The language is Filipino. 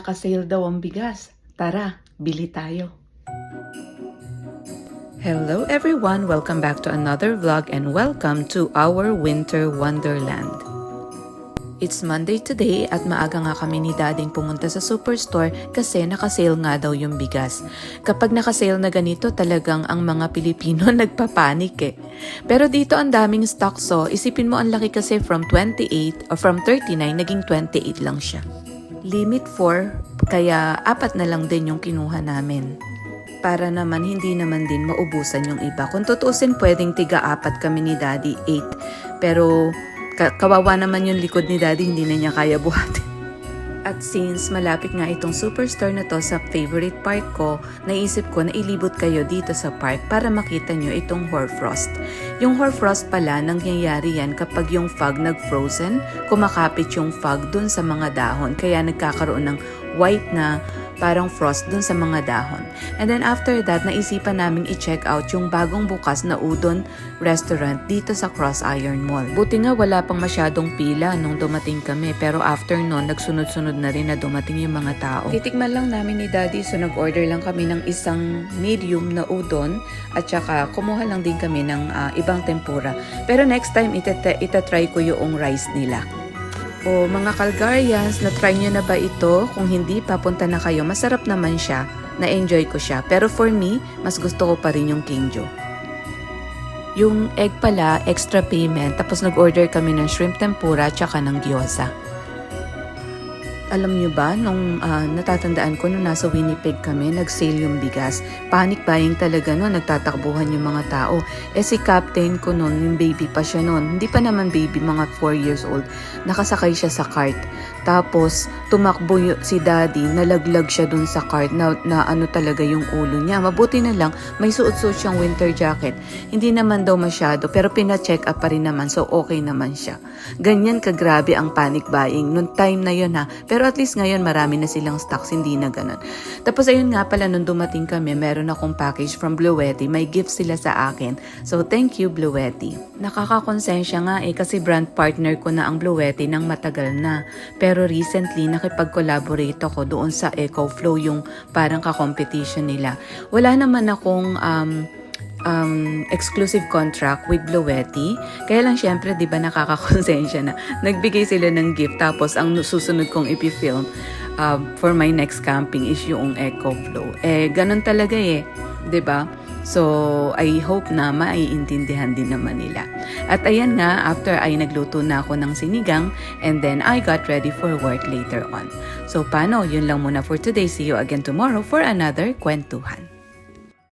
Naka-sale daw ang bigas. Tara, bili tayo. Hello everyone! Welcome back to another vlog and welcome to our winter wonderland. It's Monday today at maaga nga kami ni Dading pumunta sa superstore kasi naka-sale nga daw yung bigas. Kapag naka-sale na ganito talagang ang mga Pilipino nagpapanik eh. Pero dito ang daming stock, so isipin mo ang laki kasi from 28 or from 39 naging 28 lang siya. Limit 4, kaya 4 na lang din yung kinuha namin. Para naman hindi naman din maubusan yung iba. Kung tutuusin pwedeng tiga-4 kami ni Daddy, 8. Pero kawawa naman yung likod ni Daddy, hindi na niya kaya buhatin. At since malapit nga itong superstore na to sa favorite park ko, naisip ko na ilibot kayo dito sa park para makita nyo itong hoarfrost. Yung hoarfrost pala, nangyayari yan kapag yung fog nag-frozen, kumakapit yung fog dun sa mga dahon, kaya nagkakaroon ng white na parang frost dun sa mga dahon. And then after that, naisipan naming i-check out yung bagong bukas na udon restaurant dito sa Cross Iron Mall. Buti nga wala pang masyadong pila nung dumating kami, pero after nun, nagsunod-sunod na rin na dumating yung mga tao. Titikman lang namin ni Daddy, so nag-order lang kami ng isang medium na udon at saka kumuha lang din kami ng ibang tempura. Pero next time, itatry ko yung rice nila. O mga Calgarians, na-try nyo na ba ito? Kung hindi, papunta na kayo. Masarap naman siya. Na-enjoy ko siya. Pero for me, mas gusto ko pa rin yung Kinjo. Yung egg pala, extra payment. Tapos nag-order kami ng shrimp tempura tsaka ng gyoza. Alam nyo ba, nung natatandaan ko nung nasa Winnipeg kami, nag-sale yung bigas. Panic buying talaga nun, nagtatakbuhan yung mga tao. Eh si captain ko nun, yung baby pa siya nun. Hindi pa naman baby, mga 4 years old. Nakasakay siya sa cart. Tapos, tumakbo si Daddy, nalaglag siya dun sa cart na ano talaga yung ulo niya. Mabuti na lang, may suot-suot siyang winter jacket. Hindi naman daw masyado, pero pina-check up pa rin naman, so okay naman siya. Ganyan kagrabe ang panic buying. Nung time na yun ha. Pero at least ngayon marami na silang stocks, hindi na ganun. Tapos ayun nga pala, nung dumating kami, meron akong package from Bluetti. May gift sila sa akin. So thank you Bluetti. Nakakakonsensya nga eh kasi brand partner ko na ang Bluetti ng matagal na. Pero recently nakipag-collaborate ako doon sa EcoFlow, yung parang ka-competition nila. Wala naman akong exclusive contract with Bluetti. Kaya lang syempre, di ba nakakakonsensya na nagbigay sila ng gift tapos ang susunod kong ipifilm for my next camping is yung EcoFlow. Eh, ganun talaga eh. Di ba? So, I hope na maiintindihan din naman nila. At ayan nga, after ay nagluto na ako ng sinigang and then I got ready for work later on. So, paano? Yun lang muna for today. See you again tomorrow for another kwentuhan.